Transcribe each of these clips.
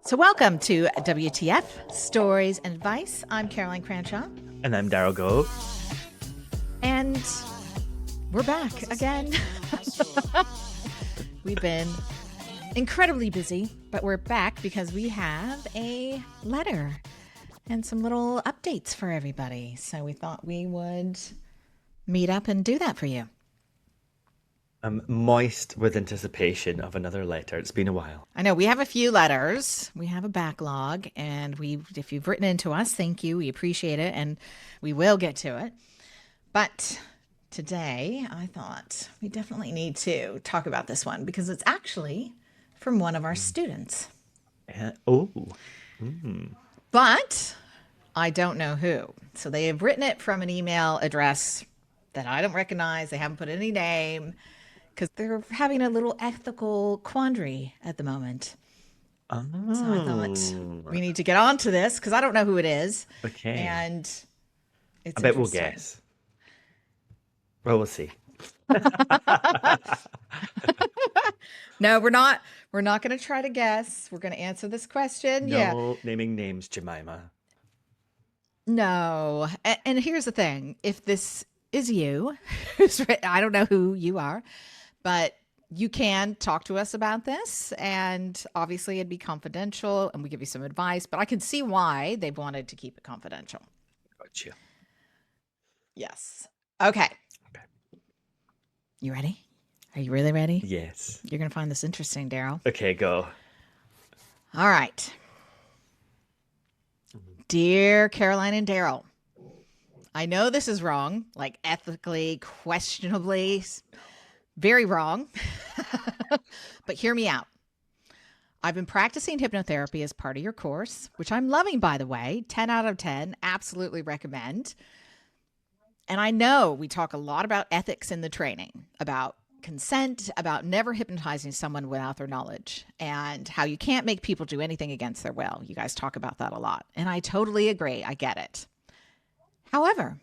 So, welcome to WTF Stories and Advice. I'm Caroline Cranshaw. And I'm Daryl Gove. And we're back again. We've been incredibly busy, but we're back because we have a letter and some little updates for everybody. So, we thought we would meet up and do that for you. I'm moist with anticipation of another letter. It's been a while. I know we have a few letters. We have a backlog, and if you've written into us, thank you. We appreciate it, and we will get to it. But today, I thought we definitely need to talk about this one because it's actually from one of our students. But I don't know who. So they have written it from an email address that I don't recognize. They haven't put any name, because they're having a little ethical quandary at the moment. So I thought we need to get on to this because I don't know who it is. Okay. And it's I bet we'll guess. Well, we'll see. No, we're not. We're not going to try to guess. We're going to answer this question. No naming names, Jemima. No. And here's the thing. If this is you, I don't know who you are, but you can talk to us about this, and obviously it'd be confidential and we give you some advice, but I can see why they've wanted to keep it confidential. Gotcha. Yes. Okay. You ready? Are you really ready? Yes. You're going to find this interesting, Darryl. Okay, go. All right. Dear Caroline and Darryl, I know this is wrong, like ethically, questionably, very wrong, but hear me out. I've been practicing hypnotherapy as part of your course, which I'm loving, by the way. 10 out of 10, absolutely recommend. And I know we talk a lot about ethics in the training, about consent, about never hypnotizing someone without their knowledge, and how you can't make people do anything against their will. You guys talk about that a lot, and I totally agree. I get it. However,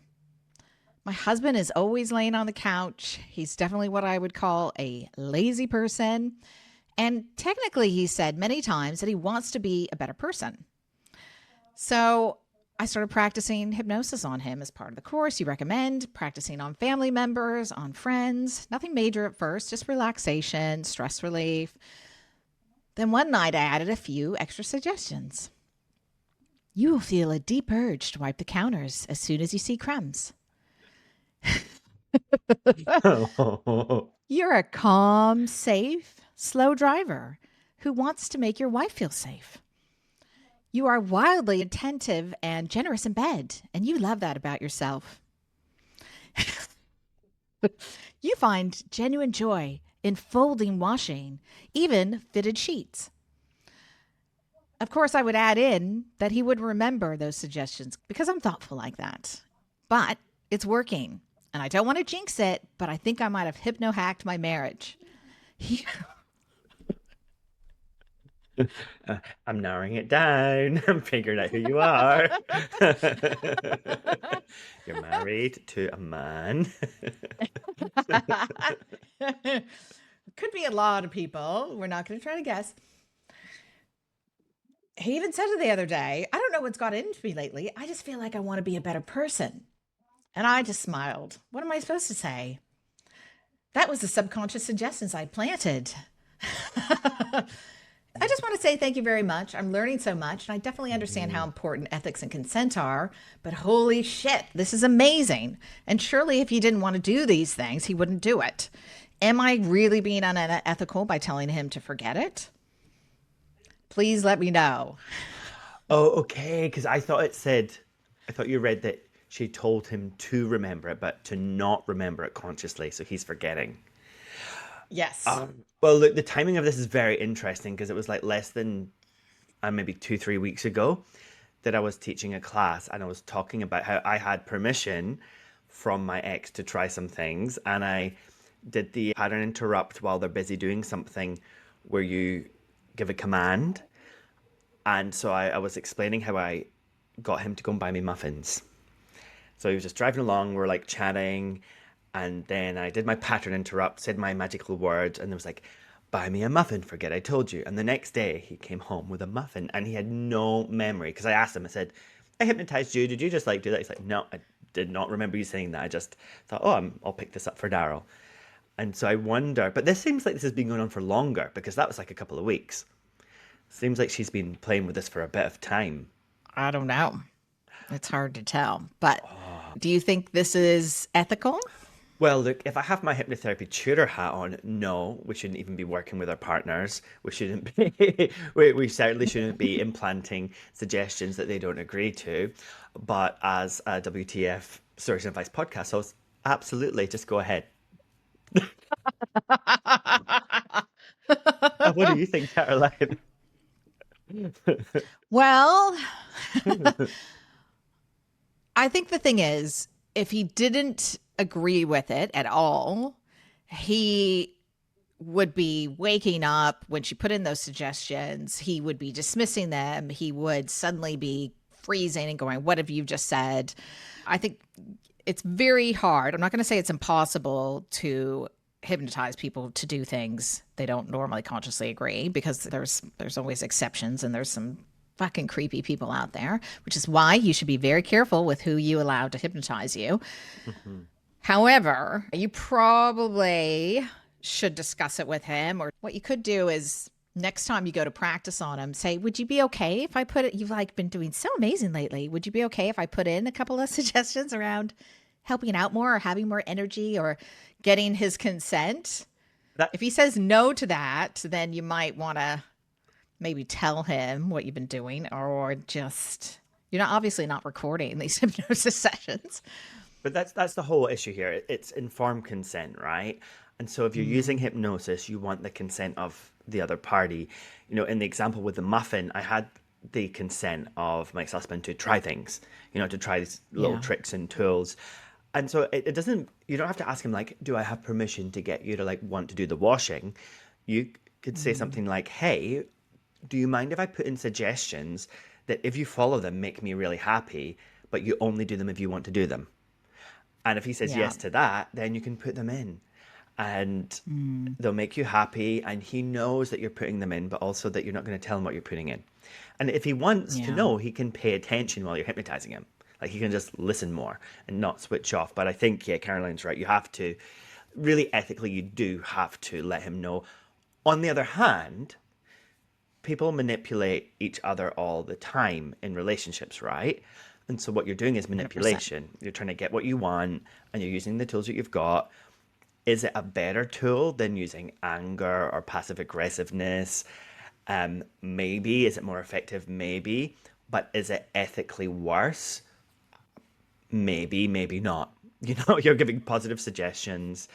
my husband is always laying on the couch. He's definitely what I would call a lazy person. And technically, he said many times that he wants to be a better person. So I started practicing hypnosis on him as part of the course you recommend, practicing on family members, on friends. Nothing major at first, just relaxation, stress relief. Then one night I added a few extra suggestions. You will feel a deep urge to wipe the counters as soon as you see crumbs. You're a calm, safe, slow driver who wants to make your wife feel safe. You are wildly attentive and generous in bed, and you love that about yourself. You find genuine joy in folding washing, even fitted sheets. Of course, I would add in that he would remember those suggestions because I'm thoughtful like that. But it's working, and I don't want to jinx it, but I think I might have hypno-hacked my marriage. I'm narrowing it down. I'm figuring out who you are. You're married to a man. Could be a lot of people. We're not going to try to guess. He even said it the other day. I don't know what's got into me lately. I just feel like I want to be a better person. And I just smiled. What am I supposed to say? That was the subconscious suggestions I planted. I just want to say thank you very much. I'm learning so much, and I definitely understand how important ethics and consent are, but holy shit, this is amazing. And surely if he didn't want to do these things, he wouldn't do it. Am I really being unethical by telling him to forget it? Please let me know. Oh, okay, because I thought you read that she told him to remember it, but to not remember it consciously, so he's forgetting. Yes. Well, look, the timing of this is very interesting because it was like less than maybe 2-3 weeks ago that I was teaching a class, and I was talking about how I had permission from my ex to try some things, and I did the pattern interrupt while they're busy doing something where you give a command. And so I was explaining how I got him to go and buy me muffins. So he was just driving along, we're like chatting, and then I did my pattern interrupt, said my magical words, and there was like, buy me a muffin, forget I told you. And the next day he came home with a muffin and he had no memory. Because I asked him, I said, I hypnotized you. Did you just like do that? He's like, no, I did not remember you saying that. I just thought, oh, I'll pick this up for Darryl. And so I wonder, but this seems like this has been going on for longer because that was like a couple of weeks. Seems like she's been playing with this for a bit of time. I don't know. It's hard to tell. But do you think this is ethical? Well, look, if I have my hypnotherapy tutor hat on, no, we shouldn't even be working with our partners. We shouldn't be, we certainly shouldn't be implanting suggestions that they don't agree to. But as a WTF Stories and Advice podcast host, absolutely, just go ahead. What do you think, Caroline? Well, I think the thing is, if he didn't agree with it at all, he would be waking up when she put in those suggestions. He would be dismissing them. He would suddenly be freezing and going, what have you just said? I think it's very hard. I'm not going to say it's impossible to hypnotize people to do things they don't normally consciously agree, because there's always exceptions, and there's some fucking creepy people out there, which is why you should be very careful with who you allow to hypnotize you. Mm-hmm. However, you probably should discuss it with him, or what you could do is next time you go to practice on him, say, would you be okay if I put it, you've like been doing so amazing lately. Would you be okay if I put in a couple of suggestions around helping out more or having more energy or getting his consent? If he says no to that, then you might want to maybe tell him what you've been doing, or just, you're obviously not recording these hypnosis sessions. But that's the whole issue here. It's informed consent, right? And so if you're using hypnosis, you want the consent of the other party. You know, in the example with the muffin, I had the consent of my ex-husband to try things, you know, to try these little tricks and tools. And so it doesn't, you don't have to ask him like, do I have permission to get you to like want to do the washing? You could say something like, hey, do you mind if I put in suggestions that if you follow them, make me really happy, but you only do them if you want to do them? And if he says yes to that, then you can put them in, and they'll make you happy. And he knows that you're putting them in, but also that you're not going to tell him what you're putting in. And if he wants to know, he can pay attention while you're hypnotizing him. Like he can just listen more and not switch off. But I think, yeah, Caroline's right. You have to, really ethically, you do have to let him know. On the other hand, people manipulate each other all the time in relationships, right? And so what you're doing is manipulation. 100%. You're trying to get what you want, and you're using the tools that you've got. Is it a better tool than using anger or passive aggressiveness? Maybe. Is it more effective? Maybe. But is it ethically worse? Maybe, maybe not. You know, you're giving positive suggestions.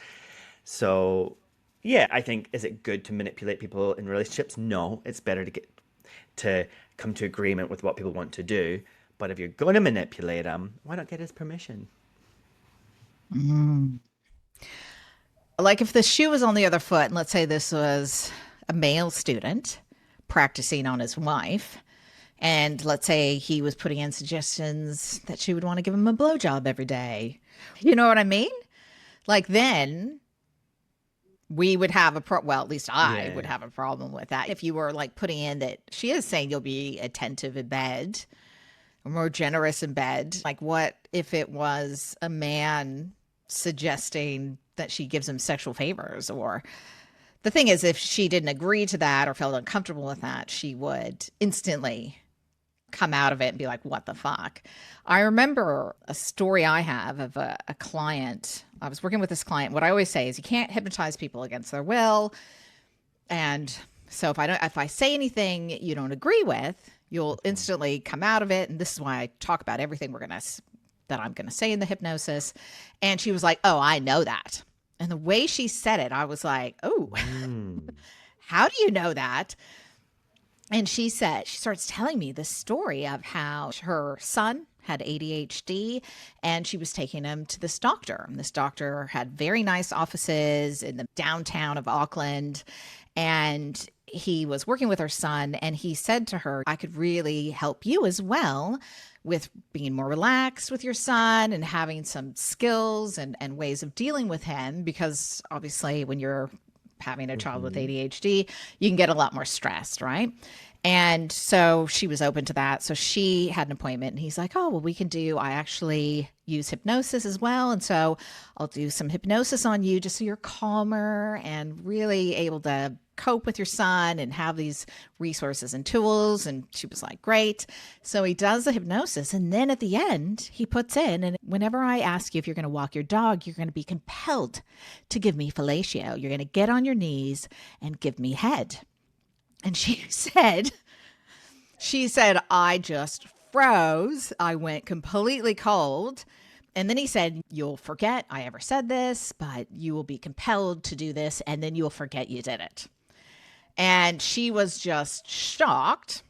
So, yeah, I think, is it good to manipulate people in relationships? No, it's better to come to agreement with what people want to do. But if you're going to manipulate him, why not get his permission? Like if the shoe was on the other foot, and let's say this was a male student practicing on his wife, and let's say he was putting in suggestions that she would want to give him a blowjob every day. You know what I mean? Like then we would have well, at least I would have a problem with that. If you were like putting in that she is saying you'll be attentive in bed, or more generous in bed. Like what if it was a man suggesting that she gives him sexual favors? Or the thing is, if she didn't agree to that or felt uncomfortable with that, she would instantly come out of it and be like, what the fuck? I remember a story I have of a client. I was working with this client. What I always say is you can't hypnotize people against their will. And so if I say anything you don't agree with, you'll instantly come out of it. And this is why I talk about everything that I'm going to say in the hypnosis. And she was like, oh, I know that. And the way she said it, I was like, oh, how do you know that? And she starts telling me this story of how her son had ADHD, and she was taking him to this doctor. And this doctor had very nice offices in the downtown of Auckland. And he was working with her son, and he said to her, I could really help you as well with being more relaxed with your son and having some skills and ways of dealing with him, because obviously when you're having a child with Mm-hmm. ADHD, you can get a lot more stressed, right? And so she was open to that. So she had an appointment and he's like, oh, well, I actually use hypnosis as well. And so I'll do some hypnosis on you just so you're calmer and really able to cope with your son and have these resources and tools. And she was like, great. So he does the hypnosis. And then at the end, he puts in, and whenever I ask you if you're going to walk your dog, you're going to be compelled to give me fellatio. You're going to get on your knees and give me head. And she said, I just froze. I went completely cold. And then he said, you'll forget I ever said this, but you will be compelled to do this. And then you'll forget you did it. And she was just shocked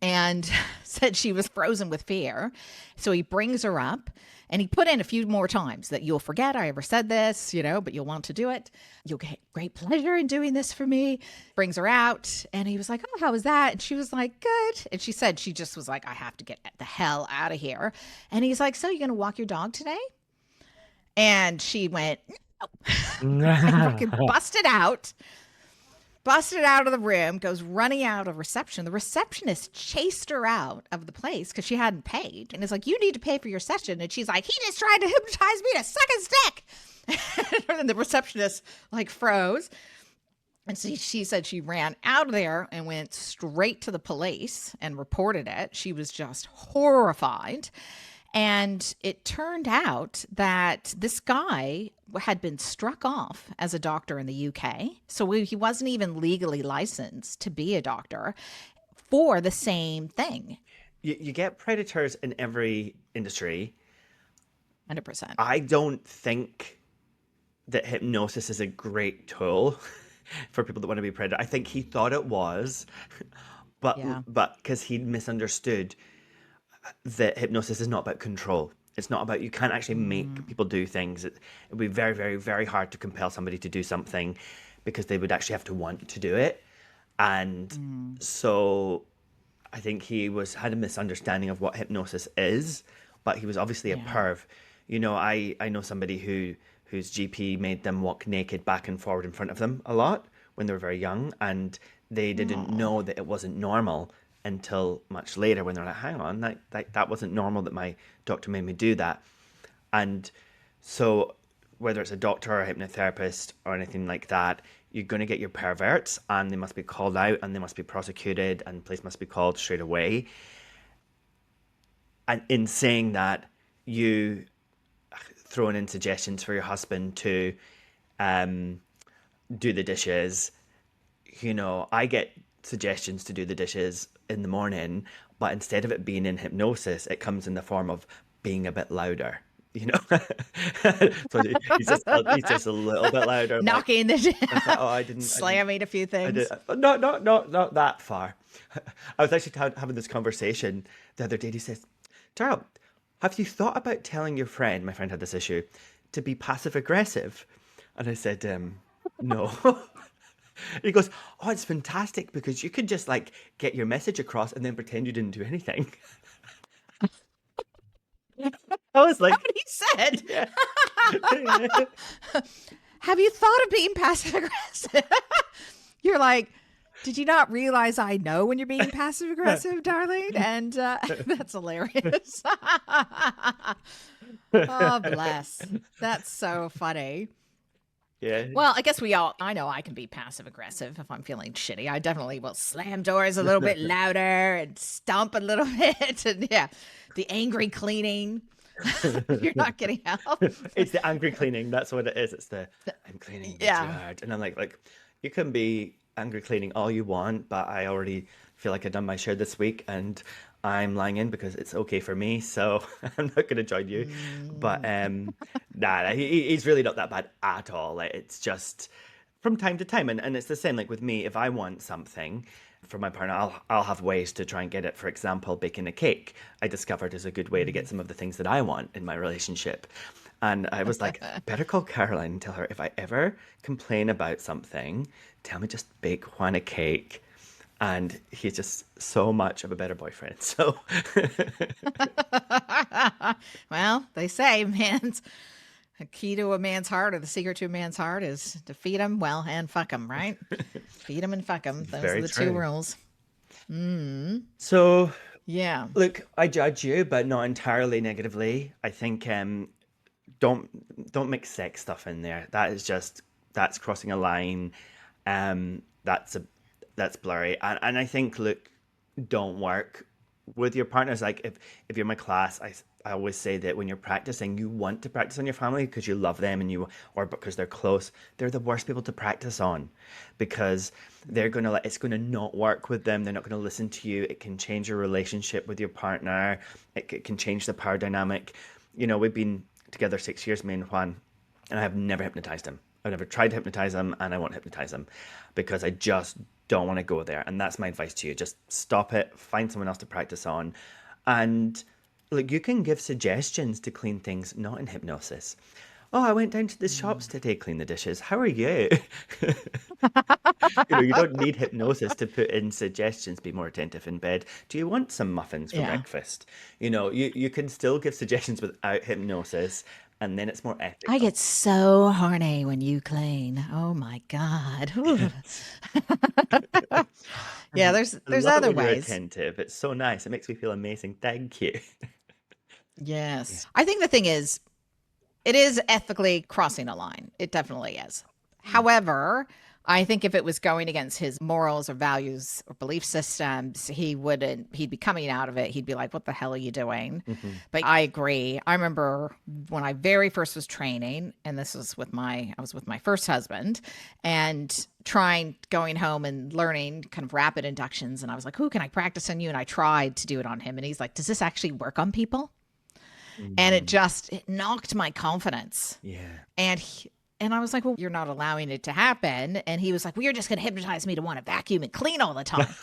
and said she was frozen with fear. So he brings her up and he put in a few more times that you'll forget I ever said this, but you'll want to do it. You'll get great pleasure in doing this for me. Brings her out and he was like, oh, how was that? And she was like, good. And she said she just was like, I have to get the hell out of here. And he's like, so you're going to walk your dog today? And she went, no. And fucking busted out of the room, goes running out of reception. The receptionist chased her out of the place because she hadn't paid. And it's like, you need to pay for your session. And she's like, he just tried to hypnotize me to suck his dick. And the receptionist froze. And so she said she ran out of there and went straight to the police and reported it. She was just horrified. And it turned out that this guy had been struck off as a doctor in the UK. So he wasn't even legally licensed to be a doctor for the same thing. You get predators in every industry. 100%. I don't think that hypnosis is a great tool for people that want to be predator. I think he thought it was, but because he misunderstood that hypnosis is not about control. It's not about, you can't actually make people do things. It would be very, very, very hard to compel somebody to do something because they would actually have to want to do it. And so I think he had a misunderstanding of what hypnosis is, but he was obviously a perv. I know somebody whose GP made them walk naked back and forward in front of them a lot when they were very young, and they didn't know that it wasn't normal until much later when they're like, hang on, that wasn't normal that my doctor made me do that. And so whether it's a doctor or a hypnotherapist or anything like that, you're going to get your perverts and they must be called out and they must be prosecuted and police must be called straight away. And in saying that, you throwing in suggestions for your husband to do the dishes. I get suggestions to do the dishes in the morning, but instead of it being in hypnosis, it comes in the form of being a bit louder. So he's just a little bit louder, Knocking the I didn't slamming a few things. Not that far. I was actually having this conversation the other day. He says, Darryl, have you thought about telling your friend, my friend had this issue, to be passive aggressive? And I said, no. He goes, oh, it's fantastic because you could just get your message across and then pretend you didn't do anything. I was like, That's what he said. Yeah. Have you thought of being passive aggressive? You're like, did you not realize I know when you're being passive aggressive, darling? And that's hilarious. Oh, bless. That's so funny. Yeah. Well, I guess I know I can be passive aggressive if I'm feeling shitty. I definitely will slam doors a little bit louder and stomp a little bit. And the angry cleaning. You're not getting help. It's the angry cleaning. That's what it is. It's I'm cleaning the yard. And I'm like, you can be angry cleaning all you want, but I already feel like I've done my share this week and I'm lying in because it's okay for me, so I'm not going to join you. But he's really not that bad at all. It's just from time to time, and it's the same with me. If I want something from my partner, I'll have ways to try and get it. For example, baking a cake, I discovered is a good way to get some of the things that I want in my relationship. And I was like, better call Caroline and tell her if I ever complain about something, tell me just bake Juan a cake. And he's just so much of a better boyfriend. So, well, they say man's A key to a man's heart, or the secret to a man's heart, is to feed him well and fuck him, right? Feed him and fuck him. Those are Very the two true. rules. So, Yeah. look, I judge you, but not entirely negatively. I think don't mix sex stuff in there. That is just that's crossing a line. That's blurry. And I think, look, don't work with your partners. Like if you're in my class, I always say that when you're practicing, you want to practice on your family because you love them and you or because they're close. They're the worst people to practice on because they're gonna like it's gonna not work with them. They're not gonna listen to you. It can change your relationship with your partner. It can change the power dynamic. You know, we've been together 6 years, me and Juan, and I have never hypnotized him. I've never tried to hypnotize him, and I won't hypnotize him because I just don't want to go there. And that's my advice to you. Just stop it, find someone else to practice on. And look, you can give suggestions to clean things, not in hypnosis. Oh, I went down to the shops today, clean the dishes. How are you? You don't need hypnosis to put in suggestions. Be more attentive in bed. Do you want some muffins for Yeah. breakfast? You can still give suggestions without hypnosis, and then it's more I ethical. get so horny when you clean. Oh my God. Ooh. Yeah, I there's love it other when you're ways. attentive. It's so nice. It makes me feel amazing. Thank you. Yeah. Yes. I think the thing is, it is ethically crossing a line. It definitely is. However, I think if it was going against his morals or values or belief systems, he'd be coming out of it. He'd be like, what the hell are you doing? Hmm. But I agree. I remember when I very first was training, and I was with my first husband and going home and learning kind of rapid inductions. And I was like, who can I practice on you? And I tried to do it on him. And he's like, does this actually work on people? And Mm, it knocked my confidence. yeah. And and I was like, well, you're not allowing it to happen. And he was like, well, you're just going to hypnotize me to want to vacuum and clean all the time.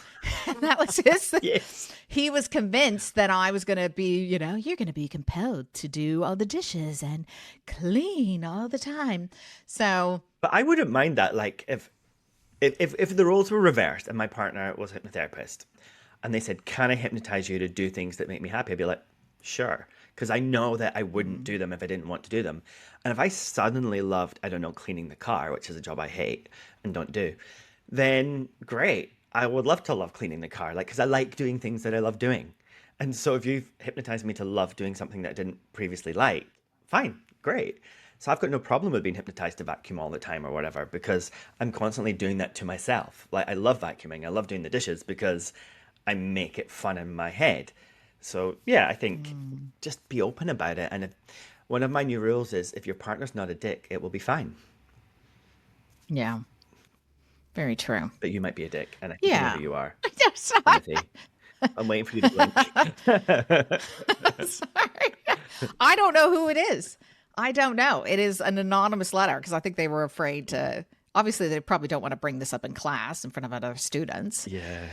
And that was his. Yes. He was convinced that I was going to be, you're going to be compelled to do all the dishes and clean all the time. So, But I wouldn't mind that. Like if the roles were reversed and my partner was a hypnotherapist and they said, can I hypnotize you to do things that make me happy? I'd be like, sure. Because I know that I wouldn't do them if I didn't want to do them. And if I suddenly loved, I don't know, cleaning the car, which is a job I hate and don't do, then great. I would love to love cleaning the car, like, because I like doing things that I love doing. And so if you've hypnotized me to love doing something that I didn't previously like, fine, great. So I've got no problem with being hypnotized to vacuum all the time or whatever because I'm constantly doing that to myself. Like I love vacuuming, I love doing the dishes because I make it fun in my head. So yeah, I think just be open about it. And if, one of my new rules is if your partner's not a dick, it will be fine. yeah, very true. But you might be a dick, and I think I know Yeah. who you are, Sorry. Timothy. I'm waiting for you to blink. Sorry. I don't know who it is. I don't know. It is an anonymous letter because I think they were afraid to. Obviously, they probably don't want to bring this up in class in front of other students. Yeah.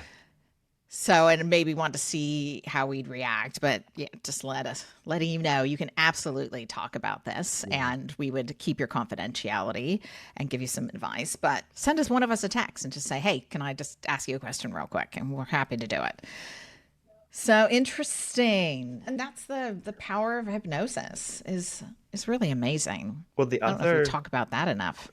So, and maybe want to see how we'd react. But yeah, just letting you know, you can absolutely talk about this Yeah. and we would keep your confidentiality and give you some advice. But send one of us a text and just say, hey, can I just ask you a question real quick? And we're happy to do it. So interesting. And that's the power of hypnosis is really amazing. Well, the I don't know if we other talk about that enough.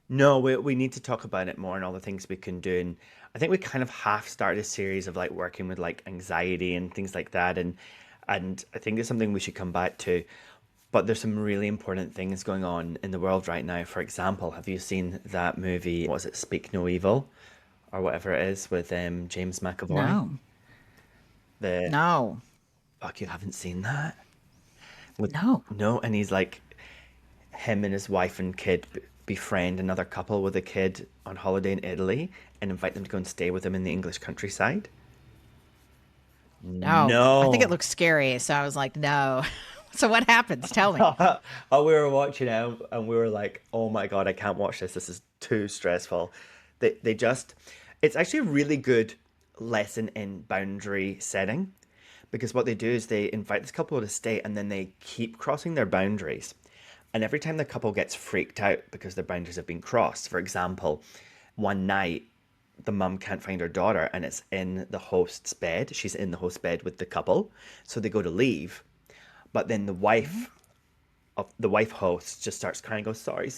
no, we need to talk about it more and all the things we can do. And I think we kind of half started a series of like working with like anxiety and things like that. And I think it's something we should come back to. But there's some really important things going on in the world right now. For example, have you seen that movie? What was it, Speak No Evil, or whatever it is, with James McAvoy? No, The no, fuck, you haven't seen that? With no. no, and he's like him and his wife and kid befriend another couple with a kid on holiday in Italy and invite them to go and stay with them in the English countryside. No, I think it No. looks scary. So I was like, no. So what happens? Tell me. Oh, we were watching it and we were like, oh my God, I can't watch this. This is too stressful. They just, it's actually a really good lesson in boundary setting because what they do is they invite this couple to stay and then they keep crossing their boundaries. And every time the couple gets freaked out because their boundaries have been crossed, for example, one night the mum can't find her daughter and it's in the host's bed. She's in the host's bed with the couple. So they go to leave. But then the wife of the wife host just starts crying, goes, sorry,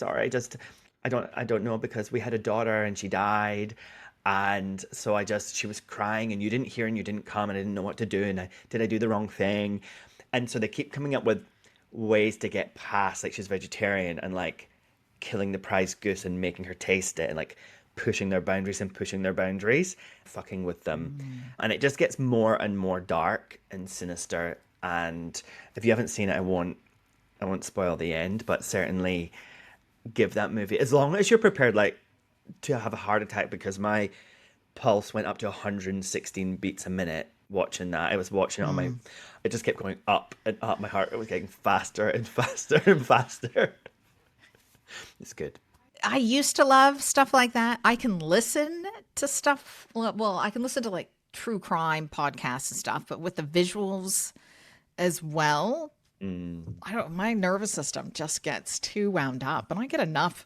I don't know, because we had a daughter and she died. And so she was crying and you didn't hear and you didn't come and I didn't know what to do. And did I do the wrong thing? And so they keep coming up with ways to get past, like she's vegetarian and like killing the prize goose and making her taste it and like pushing their boundaries, fucking with them. And it just gets more and more dark and sinister. And if you haven't seen it, I won't spoil the end, but certainly give that movie, as long as you're prepared, like, to have a heart attack, because my pulse went up to 116 beats a minute watching that. I was watching it on my, it just kept going up and up. My heart was getting faster and faster and faster. It's good. I used to love stuff like that. I can listen to stuff. Well, I can listen to like true crime podcasts and stuff, but with the visuals as well, my nervous system just gets too wound up, and I get enough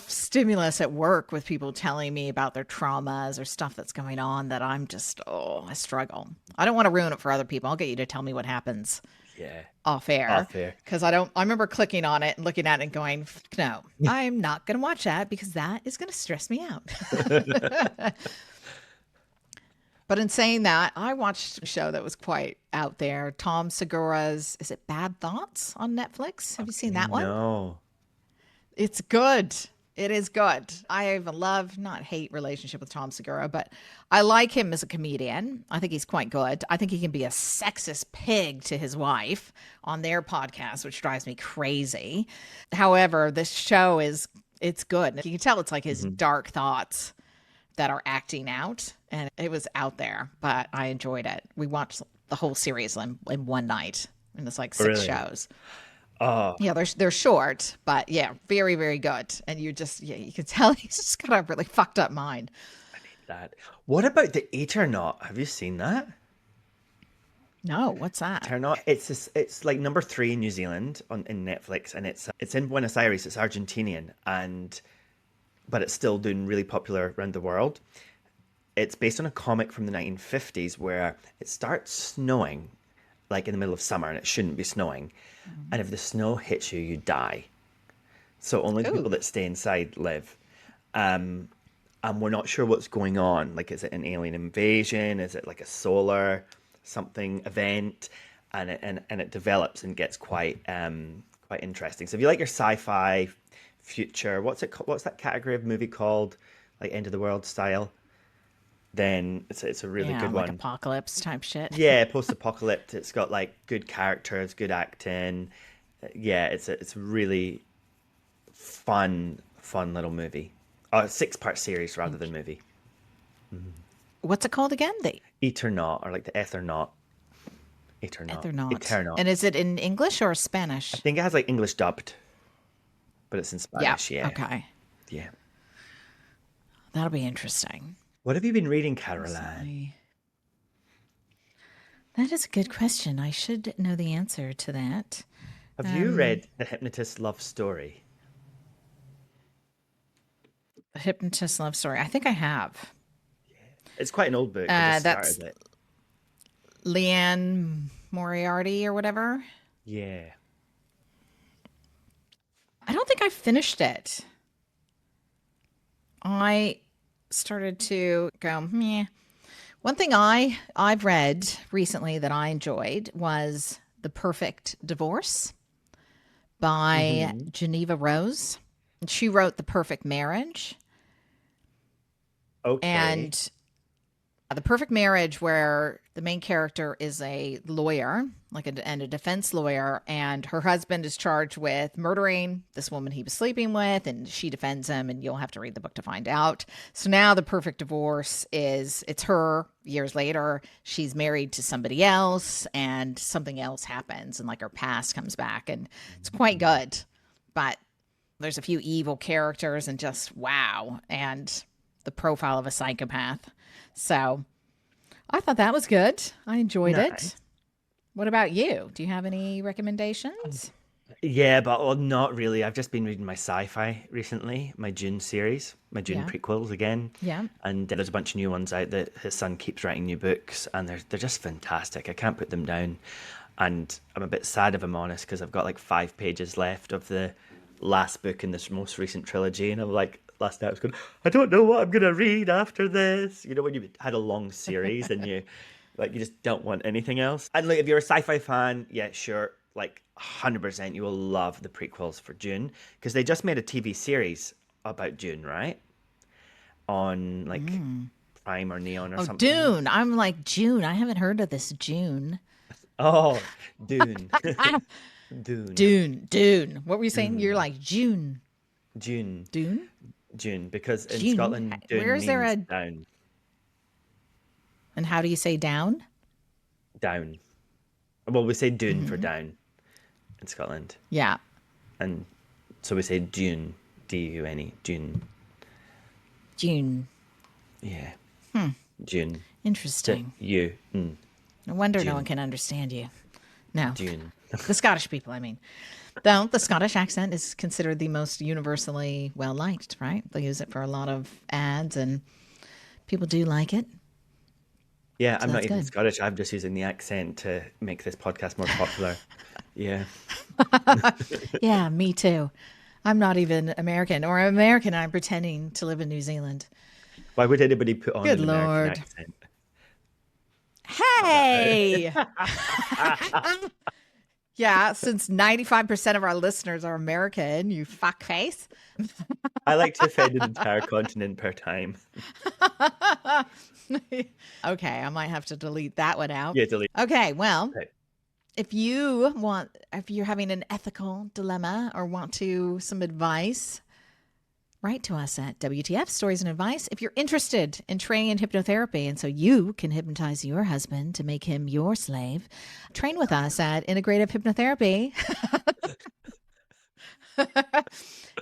stimulus at work with people telling me about their traumas or stuff that's going on that I'm just, I struggle. I don't want to ruin it for other people. I'll get you to tell me what happens. Yeah. Off air. Because I remember clicking on it and looking at it and going, no, I'm not going to watch that because that is going to stress me out. But in saying that, I watched a show that was quite out there. Tom Segura's, is it Bad Thoughts on Netflix? Have you seen that one? No. It's good. It is good. I have a love, not hate relationship with Tom Segura, but I like him as a comedian. I think he's quite good. I think he can be a sexist pig to his wife on their podcast, which drives me crazy. However, this show it's good. You can tell it's like his dark thoughts that are acting out, and it was out there, but I enjoyed it. We watched the whole series in one night, and it's like 6 shows. Oh. Yeah, they're short, but yeah, very, very good. And you can tell he's just got a really fucked up mind. I need that. What about the Eternaut? Have you seen that? No, what's that? Eternaut. It's like number 3 in New Zealand in Netflix, and it's in Buenos Aires. It's Argentinian, but it's still doing really popular around the world. It's based on a comic from the 1950s where it starts snowing like in the middle of summer, and it shouldn't be snowing. And if the snow hits you, you die. So only the people that stay inside live. And we're not sure what's going on. Like, is it an alien invasion? Is it like a solar something event? And it develops and gets quite interesting. So if you like your sci-fi future, what's that category of movie called? Like end of the world style? Then it's a really good like one. Apocalypse type shit. Yeah, post-apocalyptic. It's got like good characters, good acting. Yeah, it's a really fun little movie. 6-part series rather than movie. What's it called again? The Eternaut, or like the Ethernaut. Eternaut. And is it in English or Spanish? I think it has like English dubbed, but it's in Spanish. Yeah. Okay. Yeah. That'll be interesting. What have you been reading, Caroline? That is a good question. I should know the answer to that. Have you read The Hypnotist Love Story? The Hypnotist Love Story. I think I have. It's quite an old book. I just that's started it. Leanne Moriarty or whatever. Yeah. I don't think I finished it. I started to go, meh. One thing I've read recently that I enjoyed was The Perfect Divorce by Geneva Rose. She wrote The Perfect Marriage. Okay. And The Perfect Marriage, where the main character is a lawyer, and a defense lawyer, and her husband is charged with murdering this woman he was sleeping with, and she defends him, and you'll have to read the book to find out. So now The Perfect Divorce it's her years later. She's married to somebody else, and something else happens, and like her past comes back, and it's quite good. But there's a few evil characters, and just wow, and the profile of a psychopath. So I thought that was good. I enjoyed it. What about you? Do you have any recommendations? Yeah, but not really. I've just been reading my sci-fi recently, my Dune series, my Dune prequels again. Yeah. And there's a bunch of new ones out that his son keeps writing new books, and they're just fantastic. I can't put them down. And I'm a bit sad, if I'm honest, because I've got like 5 pages left of the last book in this most recent trilogy. And I'm like, last night I was going, I don't know what I'm going to read after this. You know, when you had a long series and you just don't want anything else. And like, if you're a sci-fi fan, yeah, sure. Like 100% you will love the prequels for Dune, because they just made a TV series about Dune, right? On like Prime or Neon or something. Dune. I'm like, June. I haven't heard of this June. Oh, Dune. Dune. Dune. What were you saying? You're like June. Dune. Dune? Dune, because in June? Scotland, Dune Where is there means down. And how do you say down? Down. Well, we say Dune for down in Scotland. Yeah. And so we say Dune, D-U-N-E, Dune. June. Yeah. Dune. Interesting. You. No wonder June. no one can understand you. No. Dune. The Scottish people, I mean. Though the Scottish accent is considered the most universally well-liked, right? They use it for a lot of ads, and people do like it. Yeah, So I'm not that's even good. Scottish. I'm just using the accent to make this podcast more popular. Yeah. Yeah, me too. I'm not even American, or American. I'm pretending to live in New Zealand. Why would anybody put on Good an American Lord. accent? Hey! Yeah, since 95% of our listeners are American, you fuckface. I like to offend an entire continent per time. Okay, I might have to delete that one out. Yeah, delete. Okay, well, Okay. if you're having an ethical dilemma or want some advice, write to us at WTF Stories and Advice. If you're interested in training in hypnotherapy, and so you can hypnotize your husband to make him your slave, train with us at Integrative Hypnotherapy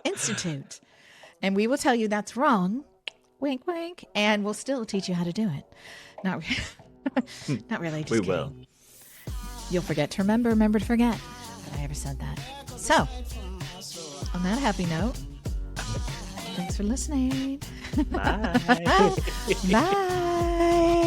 Institute. And we will tell you that's wrong, wink, wink, and we'll still teach you how to do it. Not really, just We kidding. will. You'll forget to remember to forget that I ever said that. So, on that happy note, thanks for listening. Bye. Bye.